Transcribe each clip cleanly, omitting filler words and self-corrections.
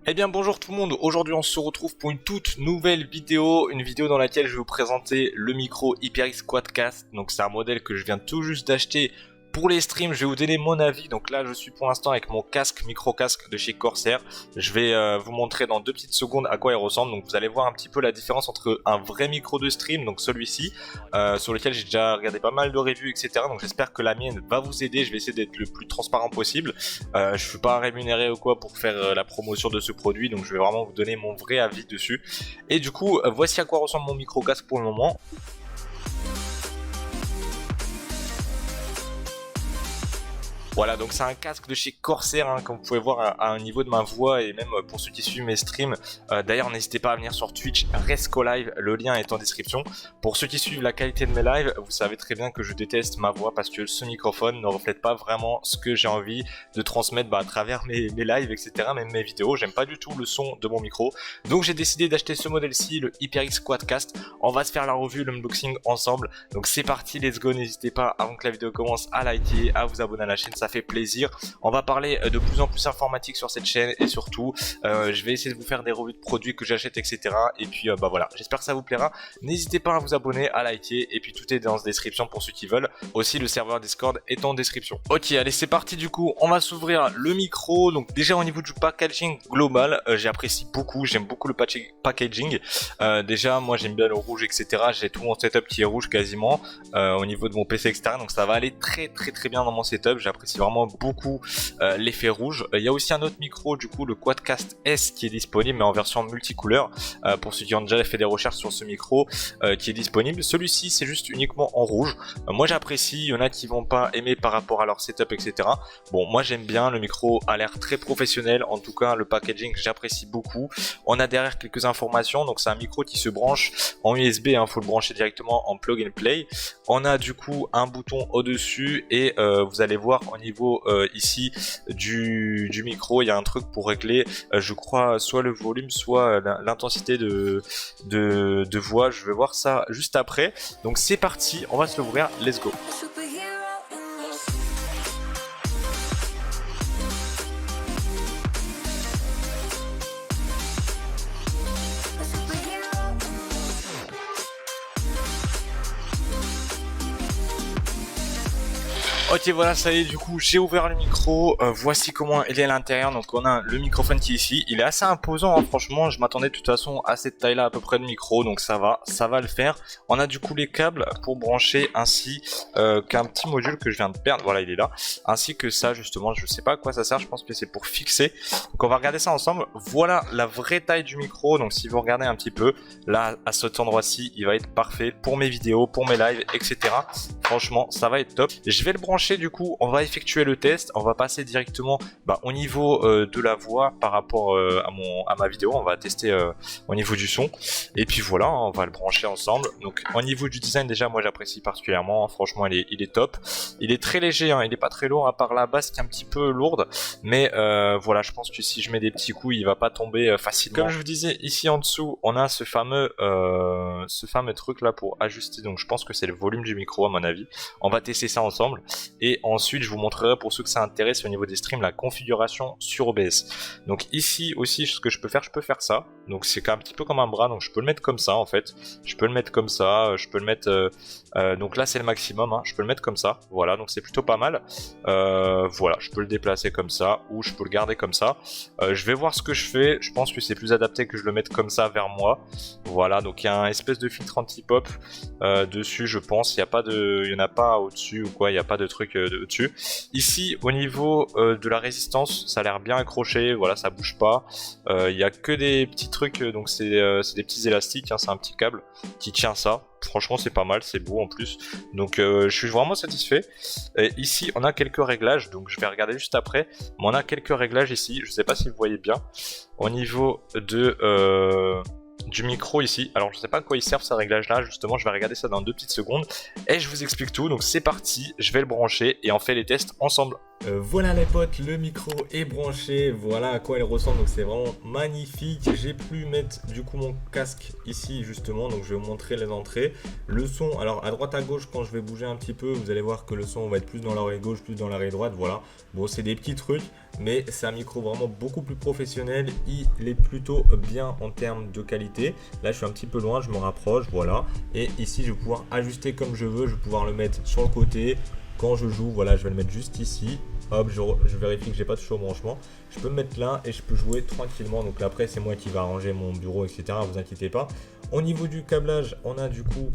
Eh bien bonjour tout le monde, aujourd'hui on se retrouve pour une toute nouvelle vidéo, une vidéo dans laquelle je vais vous présenter le micro HyperX Quadcast. Donc c'est un modèle que je viens tout juste d'acheter pour les streams. Je vais vous donner mon avis. Donc là je suis pour l'instant avec mon micro casque de chez Corsair. Je vais vous montrer dans 2 petites secondes à quoi il ressemble. Donc vous allez voir un petit peu la différence entre un vrai micro de stream, donc celui-ci, sur lequel j'ai déjà regardé pas mal de reviews, etc. Donc j'espère que la mienne va vous aider. Je vais essayer d'être le plus transparent possible. Je suis pas rémunéré ou quoi pour faire la promotion de ce produit, donc je vais vraiment vous donner mon vrai avis dessus. Et du coup, voici à quoi ressemble mon micro casque pour le moment. Voilà, donc c'est un casque de chez Corsair, hein, comme vous pouvez voir à un niveau de ma voix, et même pour ceux qui suivent mes streams. D'ailleurs, n'hésitez pas à venir sur Twitch, Resco Live, le lien est en description. Pour ceux qui suivent la qualité de mes lives, vous savez très bien que je déteste ma voix parce que ce microphone ne reflète pas vraiment ce que j'ai envie de transmettre à travers mes lives, etc. Même mes vidéos, j'aime pas du tout le son de mon micro. Donc j'ai décidé d'acheter ce modèle-ci, le HyperX Quadcast. On va se faire la revue, l'unboxing ensemble. Donc c'est parti, let's go. N'hésitez pas, avant que la vidéo commence, à liker, à vous abonner à la chaîne, ça fait plaisir. On va parler de plus en plus informatique sur cette chaîne, et surtout je vais essayer de vous faire des revues de produits que j'achète, etc. Et puis voilà, j'espère que ça vous plaira. N'hésitez pas à vous abonner, à liker, et puis tout est dans la description pour ceux qui veulent. Aussi le serveur Discord est en description. Ok, allez, c'est parti. Du coup on va s'ouvrir le micro. Donc déjà au niveau du packaging global, j'apprécie beaucoup, j'aime beaucoup le packaging. Déjà moi j'aime bien le rouge, etc. J'ai tout mon setup qui est rouge quasiment au niveau de mon PC, etc. Donc ça va aller très bien dans mon setup. J'apprécie vraiment beaucoup l'effet rouge. Il y a aussi un autre micro, du coup le Quadcast S, qui est disponible mais en version multicouleur, pour ceux qui ont déjà fait des recherches sur ce micro, qui est disponible. Celui-ci c'est juste uniquement en rouge. Moi j'apprécie, il y en a qui vont pas aimer par rapport à leur setup, etc. Bon, moi j'aime bien, le micro a l'air très professionnel, en tout cas le packaging j'apprécie beaucoup. On a derrière quelques informations. Donc c'est un micro qui se branche en USB, hein, faut le brancher directement en plug and play. On a du coup un bouton au dessus, et vous allez voir au niveau ici du micro, il y a un truc pour régler je crois soit le volume, soit l'intensité de voix. Je vais voir ça juste après. Donc c'est parti, on va se l'ouvrir, let's go. Ok, voilà, ça y est, du coup j'ai ouvert le micro, voici comment il est à l'intérieur. Donc on a le microphone qui est ici, il est assez imposant, hein, franchement je m'attendais de toute façon à cette taille là à peu près de micro, donc ça va le faire. On a du coup les câbles pour brancher, ainsi qu'un petit module que je viens de perdre, voilà il est là, ainsi que ça justement, je sais pas à quoi ça sert, je pense que c'est pour fixer. Donc on va regarder ça ensemble. Voilà la vraie taille du micro. Donc si vous regardez un petit peu, là à cet endroit-ci il va être parfait pour mes vidéos, pour mes lives, etc. Franchement ça va être top. Je vais le brancher. Du coup on va effectuer le test, on va passer directement au niveau de la voix par rapport à ma vidéo. On va tester au niveau du son, et puis voilà, on va le brancher ensemble. Donc au niveau du design, déjà moi j'apprécie particulièrement, franchement il est top. Il est très léger, hein, il est pas très lourd, à part la basse qui est un petit peu lourde, mais voilà, je pense que si je mets des petits coups il va pas tomber facilement. Comme je vous disais, ici en dessous on a ce fameux truc là pour ajuster. Donc je pense que c'est le volume du micro à mon avis. On va tester ça ensemble. Et ensuite je vous montrerai, pour ceux que ça intéresse au niveau des streams, la configuration sur OBS. Donc ici aussi ce que je peux faire ça. Donc c'est un petit peu comme un bras, donc je peux le mettre comme ça en fait. Je peux le mettre comme ça, je peux le mettre donc là c'est le maximum, hein. Je peux le mettre comme ça, voilà, donc c'est plutôt pas mal. Voilà, je peux le déplacer comme ça, ou je peux le garder comme ça. Je vais voir ce que je fais. Je pense que c'est plus adapté que je le mette comme ça vers moi. Voilà, donc il y a un espèce de filtre anti-pop dessus, je pense. Il y en a pas au-dessus ou quoi, il n'y a pas de truc dessus. Ici au niveau de la résistance, ça a l'air bien accroché, voilà, ça bouge pas. Il y a que des petits trucs, donc c'est des petits élastiques, hein, c'est un petit câble qui tient ça. Franchement c'est pas mal, c'est beau en plus, donc je suis vraiment satisfait. Et ici on a quelques réglages, donc je vais regarder juste après, mais on a quelques réglages ici, je sais pas si vous voyez bien au niveau du micro ici. Alors je sais pas à quoi ils servent ces réglages là, justement je vais regarder ça dans 2 petites secondes et je vous explique tout. Donc c'est parti, je vais le brancher et on fait les tests ensemble. Voilà les potes, le micro est branché, voilà à quoi il ressemble, donc c'est vraiment magnifique. J'ai pu mettre du coup mon casque ici justement, donc je vais vous montrer les entrées. Le son, alors à droite à gauche quand je vais bouger un petit peu, vous allez voir que le son va être plus dans l'oreille gauche, plus dans l'oreille droite, voilà. Bon, c'est des petits trucs, mais c'est un micro vraiment beaucoup plus professionnel, il est plutôt bien en termes de qualité. Là je suis un petit peu loin, je me rapproche, voilà. Et ici je vais pouvoir ajuster comme je veux, je vais pouvoir le mettre sur le côté. Quand je joue, voilà, je vais le mettre juste ici. Hop, je vérifie que j'ai pas touché au branchement. Je peux me mettre là et je peux jouer tranquillement. Donc là, après, c'est moi qui va arranger mon bureau, etc. Vous inquiétez pas. Au niveau du câblage, on a du coup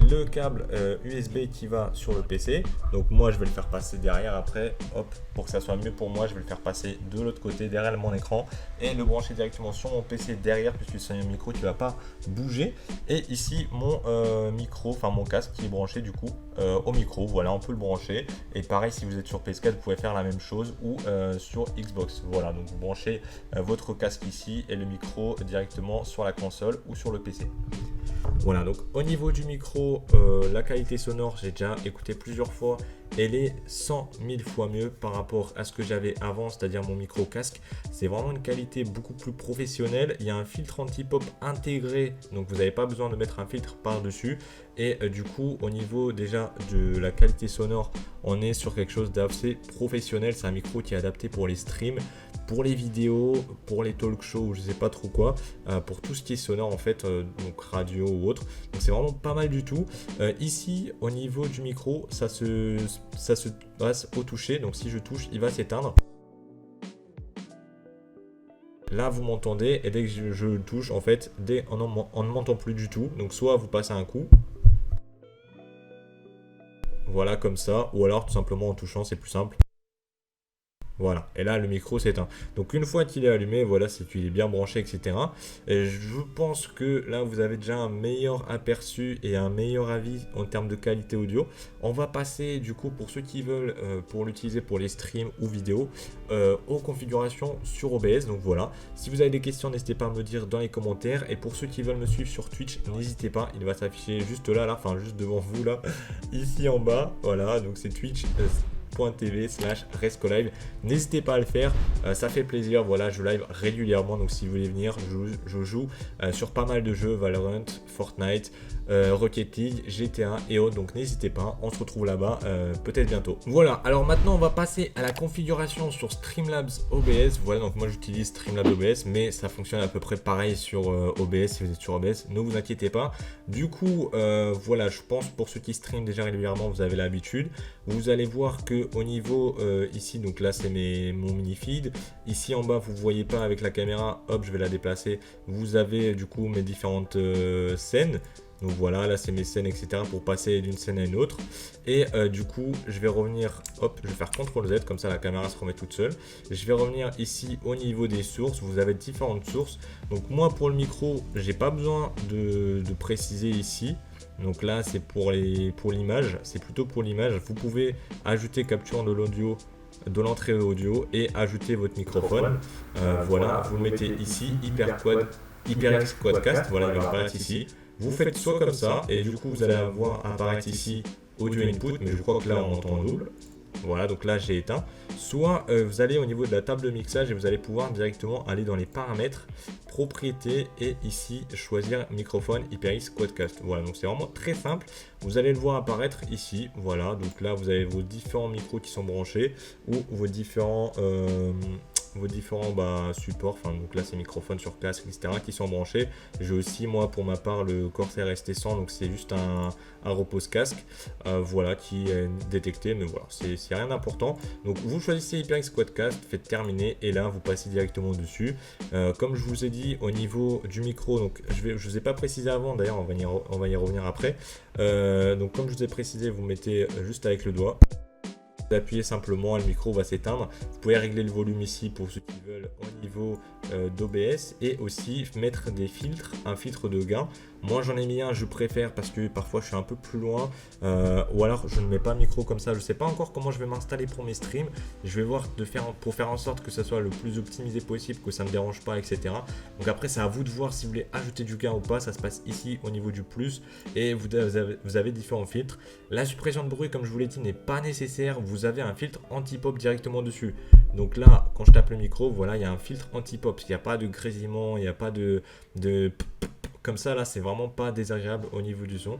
le câble USB qui va sur le PC. Donc moi, je vais le faire passer derrière après. Hop, pour que ça soit mieux pour moi, je vais le faire passer de l'autre côté, derrière mon écran. Et le brancher directement sur mon PC derrière, puisque c'est un micro qui ne va pas bouger. Et ici, mon micro, enfin mon casque qui est branché du coup au micro. Voilà, on peut le brancher. Et pareil, si vous êtes sur PS4, vous pouvez faire la même chose ou sur Xbox. Voilà, donc vous branchez votre casque ici et le micro directement sur la console ou sur le PC. Voilà, donc au niveau du micro, la qualité sonore, j'ai déjà écouté plusieurs fois. Elle est 100 000 fois mieux par rapport à ce que j'avais avant, c'est-à-dire mon micro casque. C'est vraiment une qualité beaucoup plus professionnelle. Il y a un filtre anti-pop intégré, donc vous n'avez pas besoin de mettre un filtre par-dessus. Et du coup, au niveau déjà de la qualité sonore, on est sur quelque chose d'assez professionnel. C'est un micro qui est adapté pour les streams, pour les vidéos, pour les talk shows, je sais pas trop quoi, pour tout ce qui est sonore en fait, donc radio ou autre. Donc c'est vraiment pas mal du tout. Ici, au niveau du micro, ça se passe au toucher. Donc si je touche, il va s'éteindre. Là, vous m'entendez et dès que je touche, en fait, on ne m'entend plus du tout. Donc soit vous passez un coup. Voilà, comme ça. Ou alors tout simplement en touchant, c'est plus simple. Voilà, et là le micro s'éteint. Donc une fois qu'il est allumé, voilà, c'est qu'il est bien branché, etc. Et je pense que là vous avez déjà un meilleur aperçu et un meilleur avis en termes de qualité audio. On va passer du coup pour ceux qui veulent pour l'utiliser pour les streams ou vidéos aux configurations sur OBS. Donc voilà, si vous avez des questions, n'hésitez pas à me dire dans les commentaires. Et pour ceux qui veulent me suivre sur Twitch, n'hésitez pas, il va s'afficher juste là, enfin juste devant vous là, ici en bas. Voilà, donc c'est Twitch. .tv/rescolive. N'hésitez pas à le faire, ça fait plaisir. Voilà, je live régulièrement, donc si vous voulez venir, je joue sur pas mal de jeux, Valorant, Fortnite, Rocket League, GTA et autres, donc n'hésitez pas, on se retrouve là-bas peut-être bientôt. Voilà, alors maintenant on va passer à la configuration sur Streamlabs OBS. Voilà, donc moi j'utilise Streamlabs OBS, mais ça fonctionne à peu près pareil sur OBS. Si vous êtes sur OBS, ne vous inquiétez pas. Du coup, voilà, je pense pour ceux qui streament déjà régulièrement, vous avez l'habitude. Vous allez voir que au niveau ici, donc là c'est mon mini feed. Ici en bas, vous ne voyez pas avec la caméra, hop, je vais la déplacer. Vous avez du coup mes différentes scènes. Donc voilà, là c'est mes scènes, etc. pour passer d'une scène à une autre. Et du coup, je vais revenir, hop, je vais faire CTRL Z, comme ça la caméra se remet toute seule. Je vais revenir ici au niveau des sources. Vous avez différentes sources. Donc moi pour le micro, j'ai pas besoin de préciser ici. Donc là c'est pour l'image, c'est plutôt pour l'image. Vous pouvez ajouter capture de l'audio, de l'entrée audio et ajouter votre microphone. Voilà, vous le mettez ici, HyperX Quadcast, voilà, il va apparaître ici. Vous faites soit comme ça et du coup vous allez avoir apparaître ici audio input, mais je crois que là on entend en double. Voilà, donc là j'ai éteint. Soit vous allez au niveau de la table de mixage et vous allez pouvoir directement aller dans les paramètres, propriétés et ici choisir microphone HyperX Quadcast. Voilà, donc c'est vraiment très simple. Vous allez le voir apparaître ici. Voilà, donc là vous avez vos différents micros qui sont branchés ou vos différents supports, enfin donc là c'est microphone sur casque, etc. qui sont branchés. J'ai aussi moi pour ma part le Corsair ST100, donc c'est juste un repose casque, voilà, qui est détecté, mais voilà, c'est rien d'important. Donc vous choisissez HyperX Quadcast, faites terminer et là vous passez directement dessus. Comme je vous ai dit au niveau du micro, donc je vous ai pas précisé avant, d'ailleurs on va y revenir après. Donc comme je vous ai précisé, vous mettez juste avec le doigt. Vous appuyez simplement, le micro va s'éteindre. Vous pouvez régler le volume ici pour ceux qui veulent au niveau d'OBS et aussi mettre des filtres, un filtre de gain. Moi j'en ai mis un, je préfère parce que parfois je suis un peu plus loin ou alors je ne mets pas micro comme ça. Je ne sais pas encore comment je vais m'installer pour mes streams. Je vais voir pour faire en sorte que ça soit le plus optimisé possible, que ça ne me dérange pas, etc. Donc après c'est à vous de voir si vous voulez ajouter du gain ou pas. Ça se passe ici au niveau du plus et vous avez différents filtres. La suppression de bruit, comme je vous l'ai dit, n'est pas nécessaire. Vous vous avez un filtre anti-pop directement dessus. Donc là, quand je tape le micro, voilà, il y a un filtre anti-pop. Il n'y a pas de grésillement, il n'y a pas de comme ça. Là, c'est vraiment pas désagréable au niveau du son.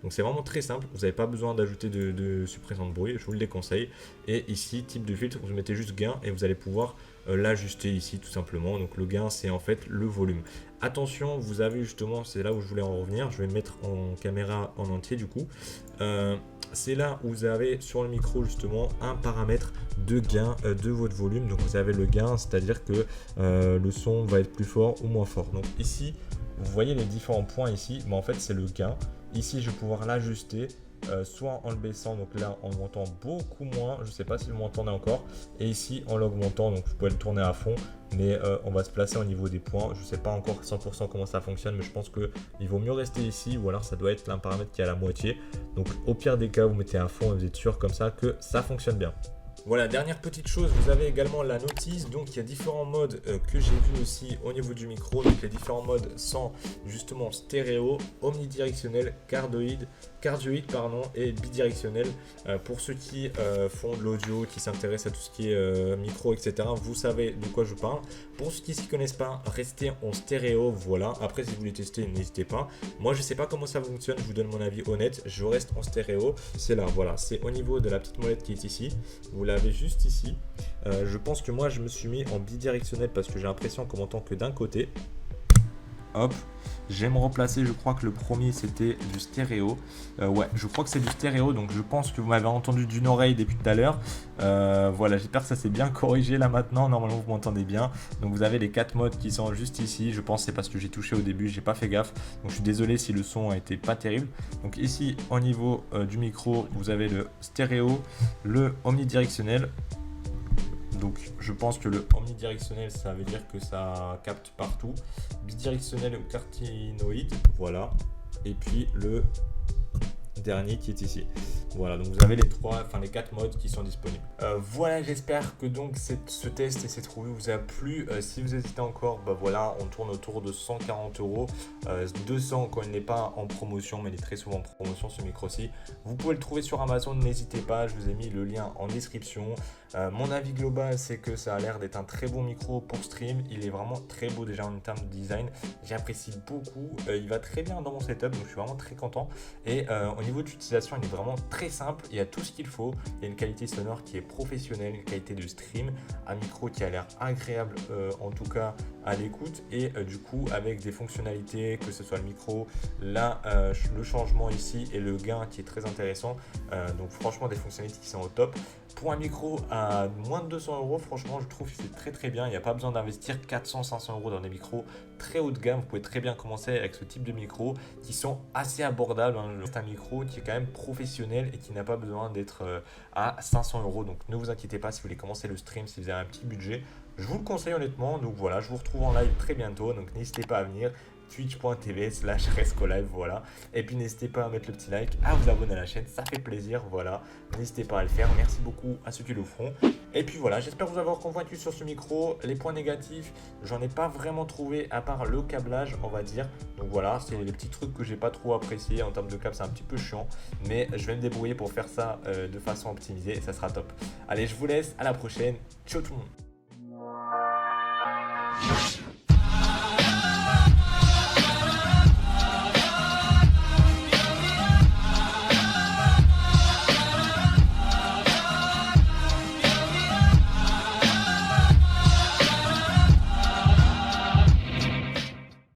Donc c'est vraiment très simple, vous n'avez pas besoin d'ajouter de suppression de bruit, je vous le déconseille. Et ici, type de filtre, vous mettez juste gain et vous allez pouvoir l'ajuster ici tout simplement. Donc le gain, c'est en fait le volume. Attention, vous avez justement, c'est là où je voulais en revenir, je vais me mettre en caméra en entier du coup. C'est là où vous avez sur le micro justement un paramètre de gain de votre volume. Donc vous avez le gain, c'est-à-dire que le son va être plus fort ou moins fort. Donc ici, vous voyez les différents points ici, mais en fait c'est le gain. Ici, je vais pouvoir l'ajuster, soit en le baissant, donc là en montant beaucoup moins, je ne sais pas si vous m'entendez encore, et ici en l'augmentant, donc vous pouvez le tourner à fond, mais on va se placer au niveau des points. Je ne sais pas encore 100% comment ça fonctionne, mais je pense qu'il vaut mieux rester ici, ou alors ça doit être un paramètre qui est à la moitié. Donc au pire des cas, vous mettez à fond et vous êtes sûr comme ça que ça fonctionne bien. Voilà, dernière petite chose, vous avez également la notice. Donc il y a différents modes que j'ai vu aussi au niveau du micro. Donc les différents modes sont justement stéréo, omnidirectionnel, cardioïde et bidirectionnel. Pour ceux qui font de l'audio, qui s'intéressent à tout ce qui est micro, etc., vous savez de quoi je parle. Pour ceux qui ne s'y connaissent pas, restez en stéréo, voilà. Après, si vous voulez tester, n'hésitez pas. Moi, je ne sais pas comment ça fonctionne, je vous donne mon avis honnête. Je reste en stéréo. C'est là, voilà. C'est au niveau de la petite molette qui est ici. Vous l'avez juste ici. Je pense que moi, je me suis mis en bidirectionnel parce que j'ai l'impression qu'on m'entend que d'un côté. Hop, je vais me remplacer, je crois que le premier c'était du stéréo. Ouais, je crois que c'est du stéréo, donc je pense que vous m'avez entendu d'une oreille depuis tout à l'heure. Voilà, j'espère que ça s'est bien corrigé là maintenant, normalement vous m'entendez bien. Donc vous avez les 4 modes qui sont juste ici, je pense que c'est parce que j'ai touché au début, j'ai pas fait gaffe. Donc je suis désolé si le son a été pas terrible. Donc ici, au niveau du micro, vous avez le stéréo, le omnidirectionnel. Donc je pense que le omnidirectionnel, ça veut dire que ça capte partout. Bidirectionnel ou carotinoïde, voilà. Et puis le dernier qui est ici. Voilà, donc vous avez les 4 modes qui sont disponibles. Voilà, j'espère que donc ce test et cette review vous a plu. Si vous hésitez encore, bah voilà, on tourne autour de 140 €. 200 quand il n'est pas en promotion, mais il est très souvent en promotion ce micro-ci. Vous pouvez le trouver sur Amazon, n'hésitez pas, je vous ai mis le lien en description. Mon avis global, c'est que ça a l'air d'être un très bon micro pour stream. Il est vraiment très beau déjà en termes de design. J'apprécie beaucoup. Il va très bien dans mon setup, donc je suis vraiment très content. Et au niveau de l'utilisation, il est vraiment très simple. Il y a tout ce qu'il faut. Il y a une qualité sonore qui est professionnelle, une qualité de stream, un micro qui a l'air agréable en tout cas à l'écoute. Et du coup, avec des fonctionnalités, que ce soit le micro, là, le changement ici et le gain qui est très intéressant. Donc franchement, des fonctionnalités qui sont au top. Pour un micro à moins de 200 €, franchement, je trouve que c'est très très bien. Il n'y a pas besoin d'investir 400-500 € dans des micros très haut de gamme. Vous pouvez très bien commencer avec ce type de micros qui sont assez abordables. C'est un micro qui est quand même professionnel et qui n'a pas besoin d'être à 500 €. Donc ne vous inquiétez pas si vous voulez commencer le stream, si vous avez un petit budget. Je vous le conseille honnêtement. Donc voilà, je vous retrouve en live très bientôt. Donc n'hésitez pas à venir. twitch.tv/rescolive, voilà. Et puis n'hésitez pas à mettre le petit like, à vous abonner à la chaîne, ça fait plaisir, voilà. N'hésitez pas à le faire, merci beaucoup à ceux qui le feront. Et puis voilà, j'espère vous avoir convaincu sur ce micro. Les points négatifs, j'en ai pas vraiment trouvé à part le câblage, on va dire. Donc voilà, c'est les petits trucs que j'ai pas trop apprécié en termes de câble, c'est un petit peu chiant. Mais je vais me débrouiller pour faire ça de façon optimisée et ça sera top. Allez, je vous laisse, à la prochaine. Ciao tout le monde.